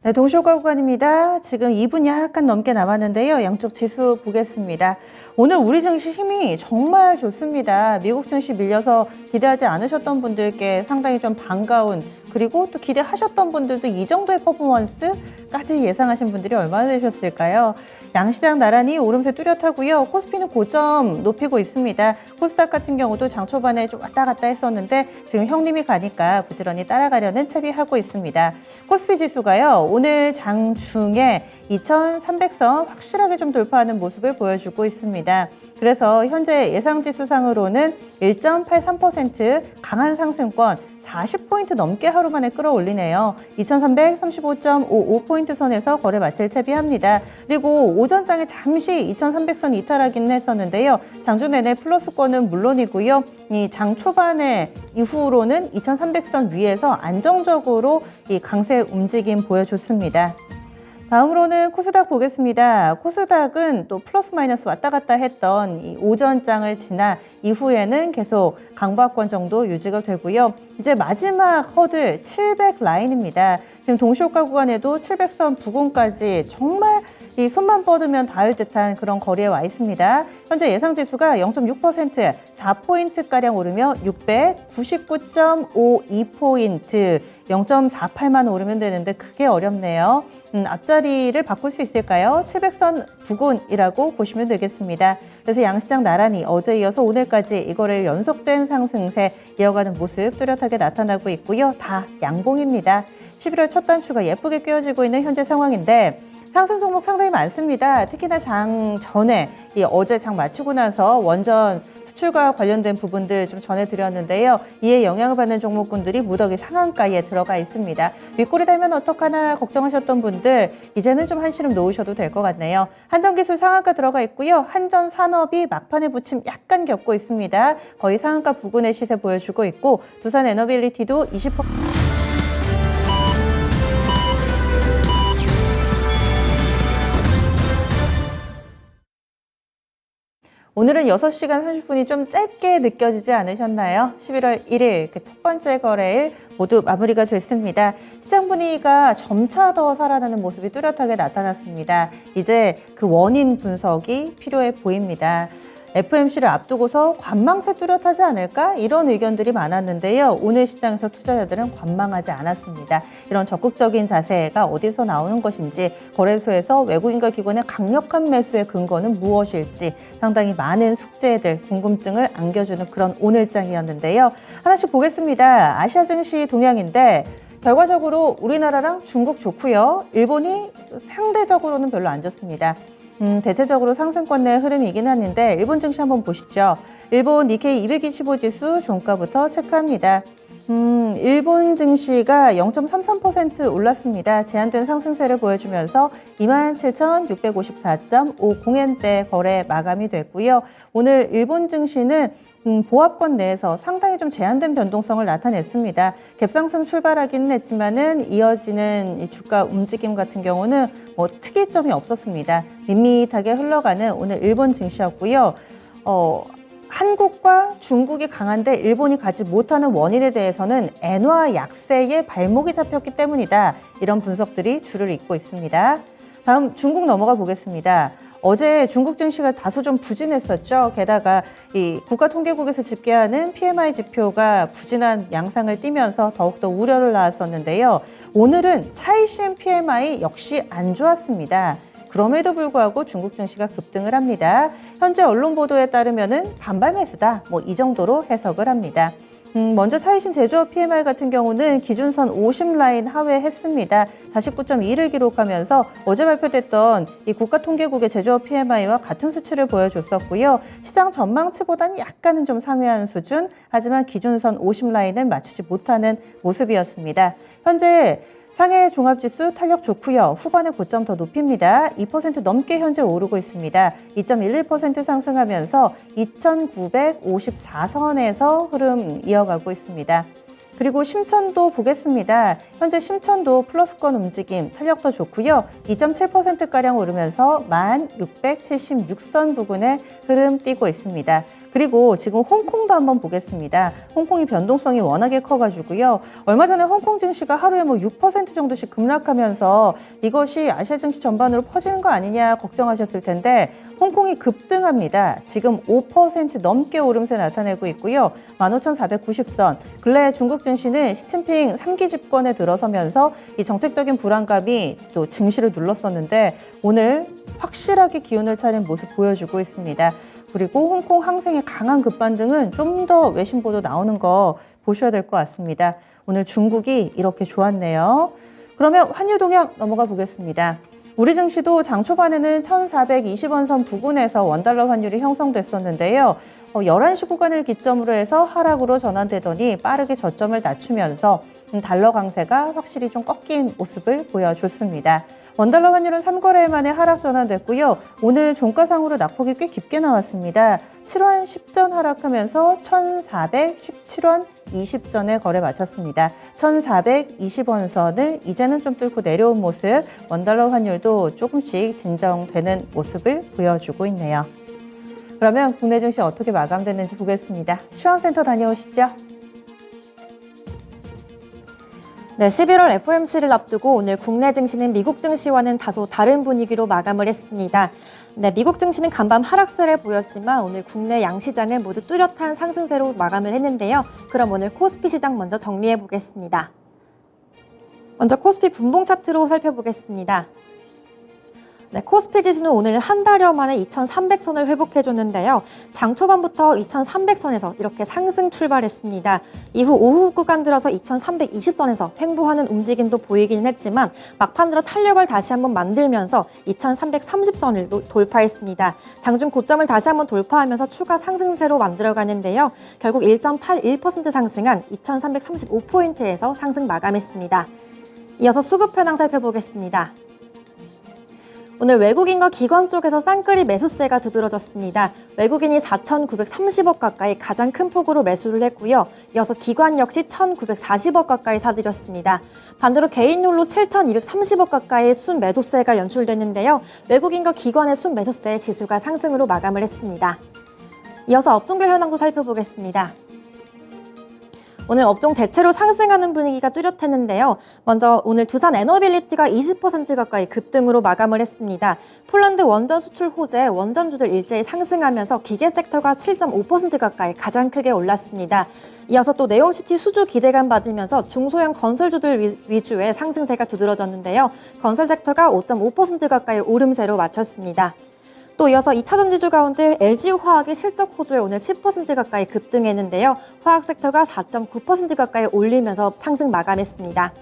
네, 동시효과 구간입니다. 지금 2분 약간 넘게 남았는데요. 양쪽 지수 보겠습니다. 오늘 우리 증시 힘이 정말 좋습니다. 미국 증시 밀려서 기대하지 않으셨던 분들께 상당히 좀 반가운, 그리고 또 기대하셨던 분들도 이 정도의 퍼포먼스까지 예상하신 분들이 얼마나 되셨을까요? 양시장 나란히 오름세 뚜렷하고요. 코스피는 고점 높이고 있습니다. 코스닥 같은 경우도 장 초반에 좀 왔다 갔다 했었는데 지금 형님이 가니까 부지런히 따라가려는 채비하고 있습니다. 코스피 지수가요, 오늘 장중에 2,300선 확실하게 좀 돌파하는 모습을 보여주고 있습니다. 그래서 현재 예상지수상으로는 1.83% 강한 상승권 40포인트 넘게 하루 만에 끌어올리네요. 2,335.55포인트 선에서 거래 마칠 채비합니다. 그리고 오전장에 잠시 2,300선 이탈하긴 했었는데요. 장중 내내 플러스권은 물론이고요. 이 장 초반에 이후로는 2,300선 위에서 안정적으로 이 강세 움직임 보여줬습니다. 다음으로는 코스닥 보겠습니다. 코스닥은 또 플러스 마이너스 왔다 갔다 했던 이 오전장을 지나 이후에는 계속 강보합권 정도 유지가 되고요. 이제 마지막 허들 700 라인입니다. 지금 동시효과 구간에도 700선 부근까지 정말 이 손만 뻗으면 닿을 듯한 그런 거리에 와 있습니다. 현재 예상지수가 0.6%, 4포인트가량 오르며 699.52포인트, 0.48만 오르면 되는데 그게 어렵네요. 앞자리를 바꿀 수 있을까요? 700선 부근이라고 보시면 되겠습니다. 그래서 양시장 나란히 어제 이어서 오늘까지 이거를 연속된 상승세 이어가는 모습 뚜렷하게 나타나고 있고요. 다 양봉입니다. 11월 첫 단추가 예쁘게 끼워지고 있는 현재 상황인데 상승 종목 상당히 많습니다. 특히나 장 전에 어제 장 마치고 나서 원전 수출과 관련된 부분들 좀 전해드렸는데요. 이에 영향을 받는 종목군들이 무더기 상한가에 들어가 있습니다. 윗골이 달면 어떡하나 걱정하셨던 분들 이제는 좀 한시름 놓으셔도 될 것 같네요. 한전기술 상한가 들어가 있고요. 한전산업이 막판에 부침 약간 겪고 있습니다. 거의 상한가 부근의 시세 보여주고 있고 두산에너빌리티도 20%. 오늘은 6시간 30분이 좀 짧게 느껴지지 않으셨나요? 11월 1일 그 첫 번째 거래일 모두 마무리가 됐습니다. 시장 분위기가 점차 더 살아나는 모습이 뚜렷하게 나타났습니다. 이제 그 원인 분석이 필요해 보입니다. FOMC를 앞두고서 관망세 뚜렷하지 않을까? 이런 의견들이 많았는데요. 오늘 시장에서 투자자들은 관망하지 않았습니다. 이런 적극적인 자세가 어디서 나오는 것인지, 거래소에서 외국인과 기관의 강력한 매수의 근거는 무엇일지 상당히 많은 숙제들, 궁금증을 안겨주는 그런 오늘장이었는데요. 하나씩 보겠습니다. 아시아 증시 동향인데 결과적으로 우리나라랑 중국 좋고요. 일본이 상대적으로는 별로 안 좋습니다. 대체적으로 상승권 내 흐름이긴 하는데 일본 증시 한번 보시죠. 일본 니케이 225 지수 종가부터 체크합니다. 일본 증시가 0.33% 올랐습니다. 제한된 상승세를 보여주면서 27,654.50엔대 거래 마감이 됐고요. 오늘 일본 증시는 보합권 내에서 상당히 좀 제한된 변동성을 나타냈습니다. 갭상승 출발하기는 했지만은 이어지는 이 주가 움직임 같은 경우는 뭐 특이점이 없었습니다. 밋밋하게 흘러가는 오늘 일본 증시였고요. 한국과 중국이 강한데 일본이 가지 못하는 원인에 대해서는 엔화 약세에 발목이 잡혔기 때문이다. 이런 분석들이 줄을 잇고 있습니다. 다음 중국 넘어가 보겠습니다. 어제 중국 증시가 다소 좀 부진했었죠. 게다가 이 국가통계국에서 집계하는 PMI 지표가 부진한 양상을 띠면서 더욱더 우려를 낳았었는데요. 오늘은 차이신 PMI 역시 안 좋았습니다. 그럼에도 불구하고 중국 증시가 급등을 합니다. 현재 언론 보도에 따르면은 반발 매수다. 뭐 이 정도로 해석을 합니다. 먼저 차이신 제조업 PMI 같은 경우는 기준선 50 라인 하회했습니다. 49.2를 기록하면서 어제 발표됐던 이 국가통계국의 제조업 PMI와 같은 수치를 보여줬었고요. 시장 전망치보다는 약간은 좀 상회한 수준, 하지만 기준선 50 라인을 맞추지 못하는 모습이었습니다. 현재 상해 종합지수 탄력 좋고요. 후반에 고점 더 높입니다. 2% 넘게 현재 오르고 있습니다. 2.11% 상승하면서 2,954선에서 흐름 이어가고 있습니다. 그리고 심천도 보겠습니다. 현재 심천도 플러스권 움직임 탄력 더 좋고요. 2.7%가량 오르면서 1676선 부근에 흐름 띄고 있습니다. 그리고 지금 홍콩도 한번 보겠습니다. 홍콩이 변동성이 워낙에 커가지고요. 얼마 전에 홍콩 증시가 하루에 6% 정도씩 급락하면서 이것이 아시아 증시 전반으로 퍼지는 거 아니냐 걱정하셨을 텐데 홍콩이 급등합니다. 지금 5% 넘게 오름세 나타내고 있고요. 15,490선. 근래 중국 증시는 시진핑 3기 집권에 들어서면서 이 정책적인 불안감이 또 증시를 눌렀었는데 오늘 확실하게 기운을 차린 모습 보여주고 있습니다. 그리고 홍콩 항생의 강한 급반등은 좀 더 외신 보도 나오는 거 보셔야 될 것 같습니다. 오늘 중국이 이렇게 좋았네요. 그러면 환율 동향 넘어가 보겠습니다. 우리 증시도 장 초반에는 1,420원 선 부근에서 원달러 환율이 형성됐었는데요. 11시 구간을 기점으로 해서 하락으로 전환되더니 빠르게 저점을 낮추면서 달러 강세가 확실히 좀 꺾인 모습을 보여줬습니다. 원달러 환율은 3거래일 만에 하락 전환됐고요. 오늘 종가상으로 낙폭이 꽤 깊게 나왔습니다. 7원 10전 하락하면서 1,417원 20전에 거래 마쳤습니다. 1,420원 선을 이제는 좀 뚫고 내려온 모습, 원달러 환율도 조금씩 진정되는 모습을 보여주고 있네요. 그러면 국내 증시 어떻게 마감됐는지 보겠습니다. 시황센터 다녀오시죠. 네, 11월 FOMC를 앞두고 오늘 국내 증시는 미국 증시와는 다소 다른 분위기로 마감을 했습니다. 네, 미국 증시는 간밤 하락세를 보였지만 오늘 국내 양시장은 모두 뚜렷한 상승세로 마감을 했는데요. 그럼 오늘 코스피 시장 먼저 정리해 보겠습니다. 먼저 코스피 분봉 차트로 살펴보겠습니다. 네, 코스피 지수는 오늘 한 달여 만에 2,300선을 회복해줬는데요. 장 초반부터 2,300선에서 이렇게 상승 출발했습니다. 이후 오후 구간 들어서 2,320선에서 횡보하는 움직임도 보이기는 했지만 막판 들어 탄력을 다시 한번 만들면서 2,330선을 돌파했습니다. 장중 고점을 다시 한번 돌파하면서 추가 상승세로 만들어가는데요. 결국 1.81% 상승한 2,335포인트에서 상승 마감했습니다. 이어서 수급 현황 살펴보겠습니다. 오늘 외국인과 기관 쪽에서 쌍끌이 매수세가 두드러졌습니다. 외국인이 4,930억 가까이 가장 큰 폭으로 매수를 했고요. 이어서 기관 역시 1,940억 가까이 사들였습니다. 반대로 개인홀로 7,230억 가까이 순 매도세가 연출됐는데요. 외국인과 기관의 순 매수세의 지수가 상승으로 마감을 했습니다. 이어서 업종별 현황도 살펴보겠습니다. 오늘 업종 대체로 상승하는 분위기가 뚜렷했는데요. 먼저 오늘 두산 에너빌리티가 20% 가까이 급등으로 마감을 했습니다. 폴란드 원전 수출 호재 원전주들 일제히 상승하면서 기계 섹터가 7.5% 가까이 가장 크게 올랐습니다. 이어서 또 네옴시티 수주 기대감 받으면서 중소형 건설주들 위주의 상승세가 두드러졌는데요. 건설 섹터가 5.5% 가까이 오름세로 마쳤습니다. 또 이어서 2차전지주 가운데 LG화학이 실적 호조에 오늘 10% 가까이 급등했는데요. 화학 섹터가 4.9% 가까이 올리면서 상승 마감했습니다.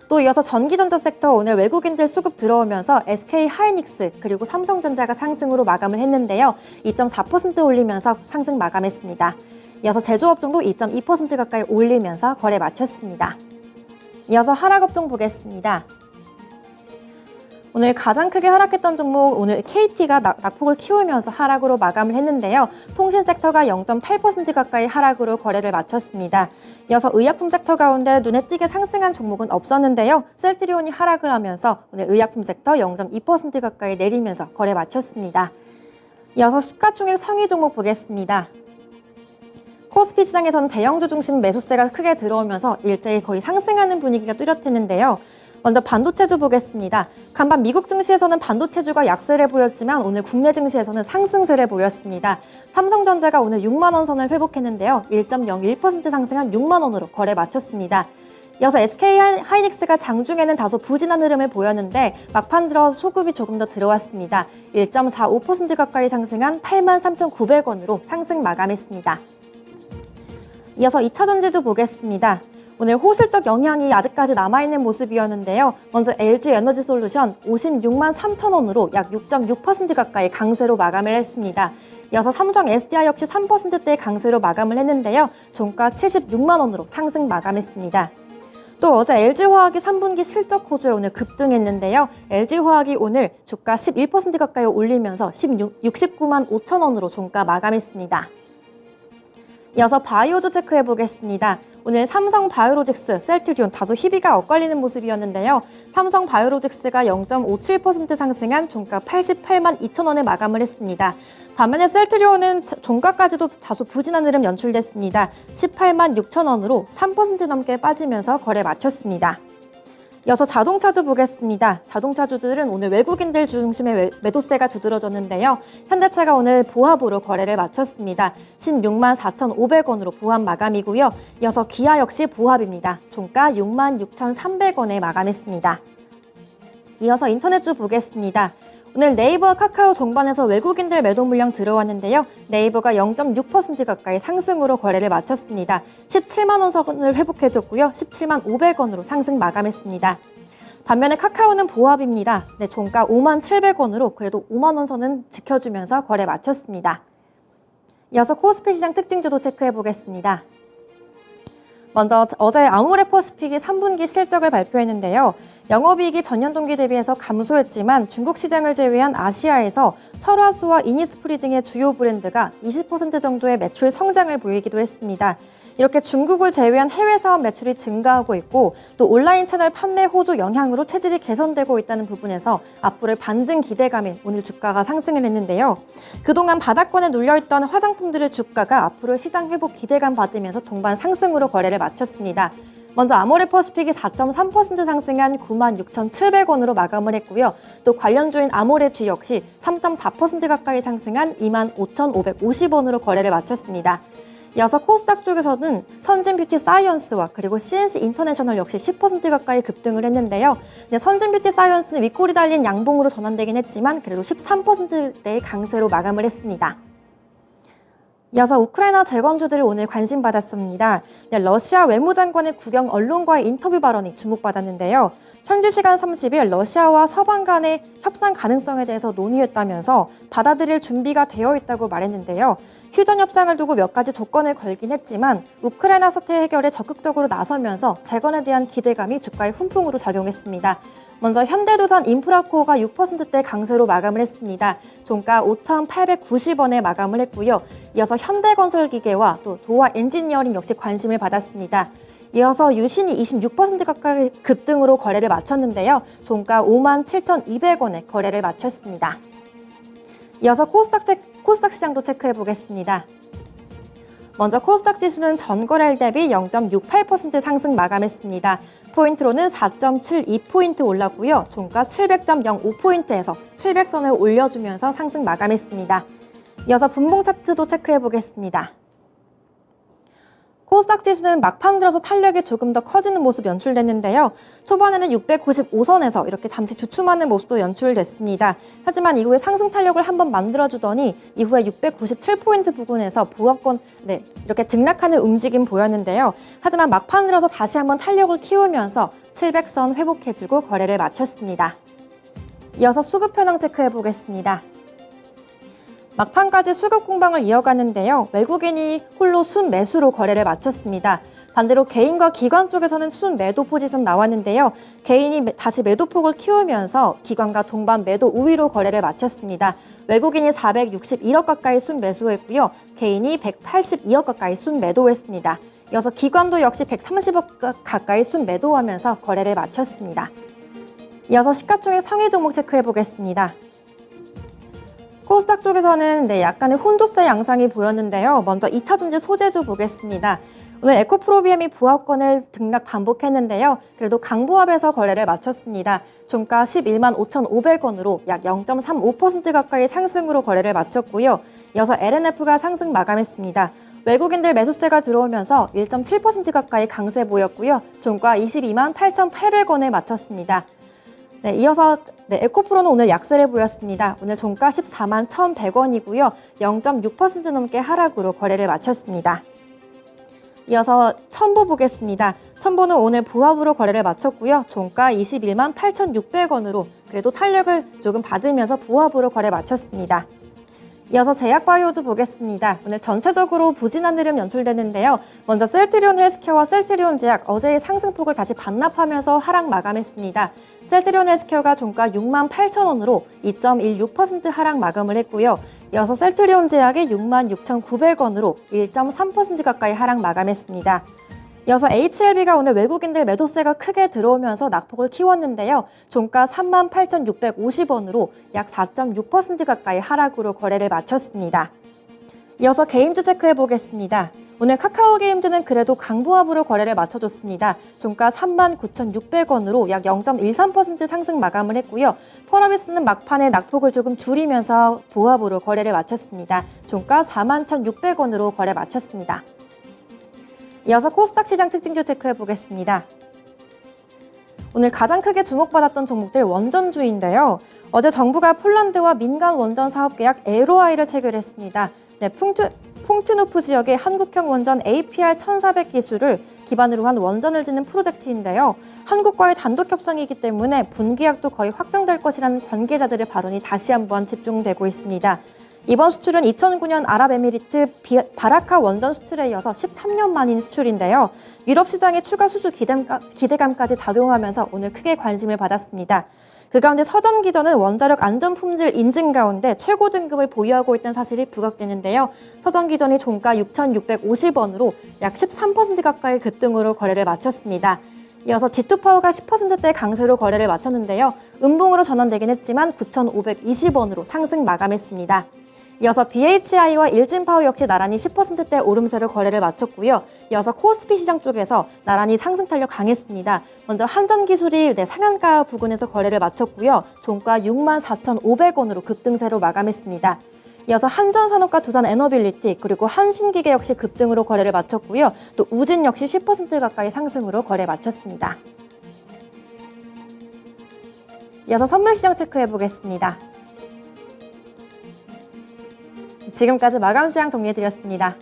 또 이어서 전기전자 섹터 오늘 외국인들 수급 들어오면서 SK하이닉스 그리고 삼성전자가 상승으로 마감을 했는데요. 2.4% 올리면서 상승 마감했습니다. 이어서 제조업종도 2.2% 가까이 올리면서 거래 마쳤습니다. 이어서 하락업종 보겠습니다. 오늘 가장 크게 하락했던 종목 오늘 KT가 낙폭을 키우면서 하락으로 마감을 했는데요. 통신 섹터가 0.8% 가까이 하락으로 거래를 마쳤습니다. 이어서 의약품 섹터 가운데 눈에 띄게 상승한 종목은 없었는데요. 셀트리온이 하락을 하면서 오늘 의약품 섹터 0.2% 가까이 내리면서 거래 마쳤습니다. 이어서 시가총액 상위 종목 보겠습니다. 코스피 시장에서는 대형주 중심 매수세가 크게 들어오면서 일제히 거의 상승하는 분위기가 뚜렷했는데요. 먼저 반도체주 보겠습니다. 간밤 미국 증시에서는 반도체주가 약세를 보였지만 오늘 국내 증시에서는 상승세를 보였습니다. 삼성전자가 오늘 6만 원 선을 회복했는데요. 1.01% 상승한 6만 원으로 거래 마쳤습니다. 이어서 SK하이닉스가 장중에는 다소 부진한 흐름을 보였는데 막판 들어 소급이 조금 더 들어왔습니다. 1.45% 가까이 상승한 83,900원으로 상승 마감했습니다. 이어서 2차전지주 보겠습니다. 오늘 호실적 영향이 아직까지 남아있는 모습이었는데요. 먼저 LG에너지솔루션 56만 3천 원으로 약 6.6% 가까이 강세로 마감을 했습니다. 이어서 삼성 SDI 역시 3%대 강세로 마감을 했는데요. 종가 76만 원으로 상승 마감했습니다. 또 어제 LG화학이 3분기 실적 호조에 오늘 급등했는데요. LG화학이 오늘 주가 11% 가까이 올리면서 69만 5천 원으로 종가 마감했습니다. 이어서 바이오주 체크해보겠습니다. 오늘 삼성 바이오로직스, 셀트리온 다소 희비가 엇갈리는 모습이었는데요. 삼성 바이오로직스가 0.57% 상승한 종가 88만 2천 원에 마감을 했습니다. 반면에 셀트리온은 종가까지도 다소 부진한 흐름 연출됐습니다. 18만 6천 원으로 3% 넘게 빠지면서 거래 마쳤습니다. 이어서 자동차주 보겠습니다. 자동차주들은 오늘 외국인들 중심의 매도세가 두드러졌는데요. 현대차가 오늘 보합으로 거래를 마쳤습니다. 16만 4,500원으로 보합 마감이고요. 이어서 기아 역시 보합입니다. 종가 6만 6,300원에 마감했습니다. 이어서 인터넷주 보겠습니다. 오늘 네이버와 카카오 동반해서 외국인들 매도 물량 들어왔는데요. 네이버가 0.6% 가까이 상승으로 거래를 마쳤습니다. 17만 원 선을 회복해줬고요. 17만 500원으로 상승 마감했습니다. 반면에 카카오는 보합입니다. 네, 종가 5만 700원으로 그래도 5만 원 선은 지켜주면서 거래 마쳤습니다. 이어서 코스피 시장 특징주도 체크해 보겠습니다. 먼저 어제 아모레퍼시픽이 3분기 실적을 발표했는데요. 영업이익이 전년 동기 대비해서 감소했지만 중국 시장을 제외한 아시아에서 설화수와 이니스프리 등의 주요 브랜드가 20% 정도의 매출 성장을 보이기도 했습니다. 이렇게 중국을 제외한 해외 사업 매출이 증가하고 있고 또 온라인 채널 판매 호조 영향으로 체질이 개선되고 있다는 부분에서 앞으로의 반등 기대감에 오늘 주가가 상승을 했는데요. 그동안 바닥권에 눌려있던 화장품들의 주가가 앞으로의 시장 회복 기대감 받으면서 동반 상승으로 거래를 마쳤습니다. 먼저 아모레퍼시픽이 4.3% 상승한 96,700원으로 마감을 했고요. 또 관련주인 아모레쥐 역시 3.4% 가까이 상승한 25,550원으로 거래를 마쳤습니다. 이어서 코스닥 쪽에서는 선진뷰티 사이언스와 그리고 CNC 인터내셔널 역시 10% 가까이 급등을 했는데요. 선진뷰티 사이언스는 윗골이 달린 양봉으로 전환되긴 했지만 그래도 13%대의 강세로 마감을 했습니다. 이어서 우크라이나 재건주들을 오늘 관심받았습니다. 러시아 외무장관의 국영 언론과의 인터뷰 발언이 주목받았는데요. 현지 시간 30일 러시아와 서방 간의 협상 가능성에 대해서 논의했다면서 받아들일 준비가 되어 있다고 말했는데요. 휴전 협상을 두고 몇 가지 조건을 걸긴 했지만 우크라이나 사태 해결에 적극적으로 나서면서 재건에 대한 기대감이 주가의 훈풍으로 작용했습니다. 먼저 현대두산 인프라코어가 6%대 강세로 마감을 했습니다. 종가 5,890원에 마감을 했고요. 이어서 현대건설기계와 또 도화 엔지니어링 역시 관심을 받았습니다. 이어서 유신이 26% 가까이 급등으로 거래를 마쳤는데요. 종가 57,200원에 거래를 마쳤습니다. 이어서 코스닥 시장도 체크해 보겠습니다. 먼저 코스닥 지수는 전거래일 대비 0.68% 상승 마감했습니다. 포인트로는 4.72포인트 올랐고요. 종가 700.05포인트에서 700선을 올려주면서 상승 마감했습니다. 이어서 분봉 차트도 체크해 보겠습니다. 코스닥 지수는 막판 들어서 탄력이 조금 더 커지는 모습 연출됐는데요. 초반에는 695선에서 이렇게 잠시 주춤하는 모습도 연출됐습니다. 하지만 이후에 상승 탄력을 한번 만들어주더니 이후에 697포인트 부근에서 보합권 이렇게 등락하는 움직임 보였는데요. 하지만 막판 들어서 다시 한번 탄력을 키우면서 700선 회복해주고 거래를 마쳤습니다. 이어서 수급 현황 체크해 보겠습니다. 막판까지 수급 공방을 이어갔는데요. 외국인이 홀로 순매수로 거래를 마쳤습니다. 반대로 개인과 기관 쪽에서는 순매도 포지션 나왔는데요. 개인이 다시 매도폭을 키우면서 기관과 동반 매도 우위로 거래를 마쳤습니다. 외국인이 461억 가까이 순매수했고요. 개인이 182억 가까이 순매도했습니다. 이어서 기관도 역시 130억 가까이 순매도하면서 거래를 마쳤습니다. 이어서 시가총액 상위 종목 체크해 보겠습니다. 코스닥 쪽에서는 약간의 혼조세 양상이 보였는데요. 먼저 2차전지 소재주 보겠습니다. 오늘 에코프로비엠이 보합권을 등락 반복했는데요. 그래도 강보합에서 거래를 마쳤습니다. 종가 11만 5,500원으로 약 0.35% 가까이 상승으로 거래를 마쳤고요. 이어서 LNF가 상승 마감했습니다. 외국인들 매수세가 들어오면서 1.7% 가까이 강세 보였고요. 종가 22만 8,800원에 마쳤습니다. 이어서 에코프로는 오늘 약세를 보였습니다. 오늘 종가 14만 1,100원이고요. 0.6% 넘게 하락으로 거래를 마쳤습니다. 이어서 첨보 보겠습니다. 첨보는 오늘 보합으로 거래를 마쳤고요. 종가 21만 8,600원으로 그래도 탄력을 조금 받으면서 보합으로 거래 마쳤습니다. 이어서 제약바이오주 보겠습니다. 오늘 전체적으로 부진한 흐름 연출되는데요. 먼저 셀트리온 헬스케어와 셀트리온 제약 어제의 상승폭을 다시 반납하면서 하락 마감했습니다. 셀트리온 헬스케어가 종가 6만 8천원으로 2.16% 하락 마감을 했고요. 이어서 셀트리온 제약이 6만 6,900원으로 1.3% 가까이 하락 마감했습니다. 이어서 HLB가 오늘 외국인들 매도세가 크게 들어오면서 낙폭을 키웠는데요. 종가 38,650원으로 약 4.6% 가까이 하락으로 거래를 마쳤습니다. 이어서 게임주 체크해 보겠습니다. 오늘 카카오 게임즈는 그래도 강보합으로 거래를 마쳐줬습니다. 종가 39,600원으로 약 0.13% 상승 마감을 했고요. 펄어비스는 막판에 낙폭을 조금 줄이면서 보합으로 거래를 마쳤습니다. 종가 41,600원으로 거래 마쳤습니다. 이어서 코스닥 시장 특징주 체크해 보겠습니다. 오늘 가장 크게 주목받았던 종목들 원전주인데요. 어제 정부가 폴란드와 민간 원전 사업 계약 LOI를 체결했습니다. 네, 퐁트노프 지역의 한국형 원전 APR 1400 기술을 기반으로 한 원전을 짓는 프로젝트인데요. 한국과의 단독 협상이기 때문에 본계약도 거의 확정될 것이라는 관계자들의 발언이 다시 한번 집중되고 있습니다. 이번 수출은 2009년 아랍에미리트 바라카 원전 수출에 이어서 13년 만인 수출인데요. 유럽 시장의 추가 수주 기대감까지 작용하면서 오늘 크게 관심을 받았습니다. 그 가운데 서전기전은 원자력 안전 품질 인증 가운데 최고 등급을 보유하고 있다는 사실이 부각되는데요. 서전기전이 종가 6,650원으로 약 13% 가까이 급등으로 거래를 마쳤습니다. 이어서 G2파워가 10%대 강세로 거래를 마쳤는데요. 음봉으로 전환되긴 했지만 9,520원으로 상승 마감했습니다. 이어서 BHI와 일진파워 역시 나란히 10%대 오름세로 거래를 마쳤고요. 이어서 코스피 시장 쪽에서 나란히 상승 탄력 강했습니다. 먼저 한전기술이 상한가 부근에서 거래를 마쳤고요. 종가 64,500원으로 급등세로 마감했습니다. 이어서 한전산업과 두산에너빌리티 그리고 한신기계 역시 급등으로 거래를 마쳤고요. 또 우진 역시 10% 가까이 상승으로 거래 마쳤습니다. 이어서 선물시장 체크해 보겠습니다. 지금까지 마감시장 정리해드렸습니다.